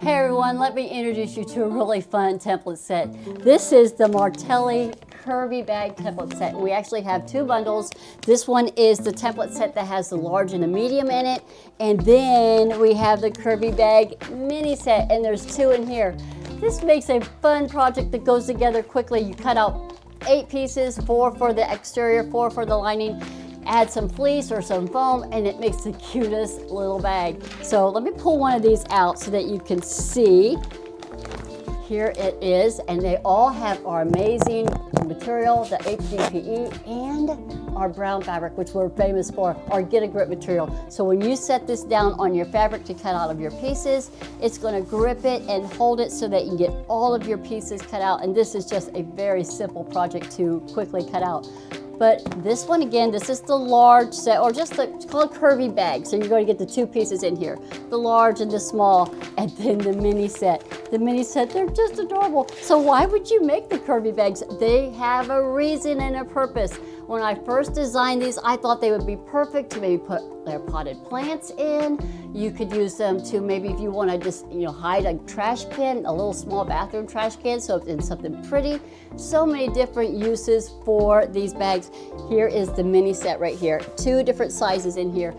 Hey everyone, let me introduce you to a really fun template set. This is the Martelli Curvy bag template set. We actually have two bundles. This one is the template set that has the large and the medium in it. And then we have the Curvy bag mini set, and there's two in here. This makes a fun project that goes together quickly. You cut out 8 pieces, 4 for the exterior, 4 for the lining. Add some fleece or some foam, and it makes the cutest little bag. So let me pull one of these out so that you can see. Here it is, and they all have our amazing material, the HDPE, and our brown fabric, which we're famous for, our Get a Grip material. So when you set this down on your fabric to cut out of your pieces, it's going to grip it and hold it so that you can get all of your pieces cut out. And this is just a very simple project to quickly cut out. But this one, again, this is the large set, or just it's called Curvy bag. So you're going to get the 2 pieces in here, the large and the small, and then the mini set. The mini set, they're just adorable. So why would you make the Curvy bags? They have a reason and a purpose. When I first designed these, I thought they would be perfect to maybe put their potted plants in. You could use them to maybe if you want to just, hide a trash can, a little small bathroom trash can, so it's something pretty. So many different uses for these bags. Here is the mini set right here. 2 different sizes in here.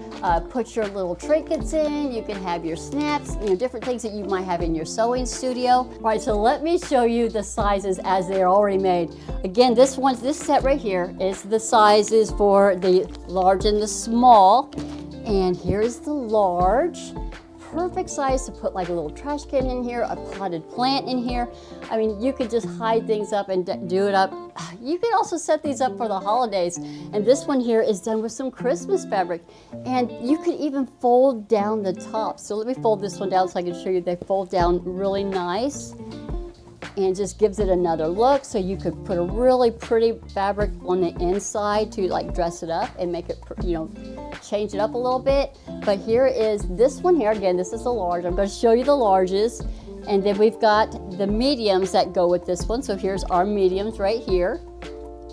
Put your little trinkets in. You can have your snaps, different things that you might have in your sewing studio. All right, so let me show you the sizes as they are already made. Again, this set right here is the sizes for the large and the small. And here's the large. Perfect size to put like a little trash can in here, a potted plant in here. I mean, you could just hide things up and do it up. You could also set these up for the holidays. And this one here is done with some Christmas fabric. And you could even fold down the top. So let me fold this one down so I can show you they fold down really nice. And just gives it another look. So you could put a really pretty fabric on the inside to like dress it up and make it, change it up a little bit. But here is this one here. Again, this is the large. I'm going to show you the larges. And then we've got the mediums that go with this one. So here's our mediums right here.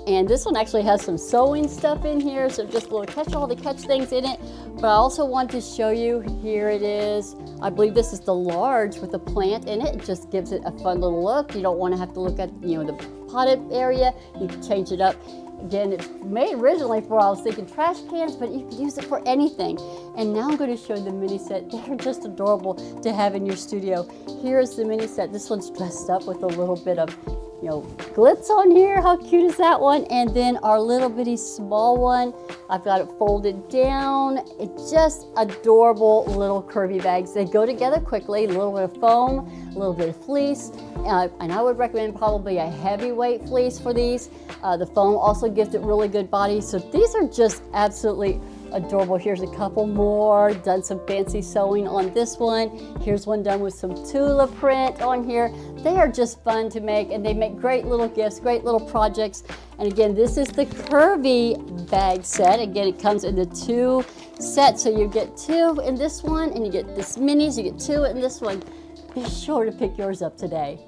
And this one actually has some sewing stuff in here, so just a little catch-all to catch things in it. But I also want to show you, here it is. I believe this is the large with the plant in it. It just gives it a fun little look. You don't want to have to look at, the potted area. You can change it up. Again, it's made originally for, I was thinking, trash cans, but you can use it for anything. And now I'm going to show you the mini set. They're just adorable to have in your studio. Here's the mini set. This one's dressed up with a little bit of glitz on here. How cute is that one? And then our little bitty small one, I've got it folded down. It's just adorable little curvy bags. They go together quickly. A little bit of foam, a little bit of fleece, and I would recommend probably a heavyweight fleece for these. The foam also gives it really good body. So these are just absolutely adorable. Here's a couple more, done some fancy sewing on this one. Here's one done with some Tula print on here. They are just fun to make, and they make great little gifts, great little projects. And again, this is the Curvy bag set. Again, it comes in the 2 sets, so you get 2 in this one, and you get this minis, you get 2 in this one. Be sure to pick yours up today.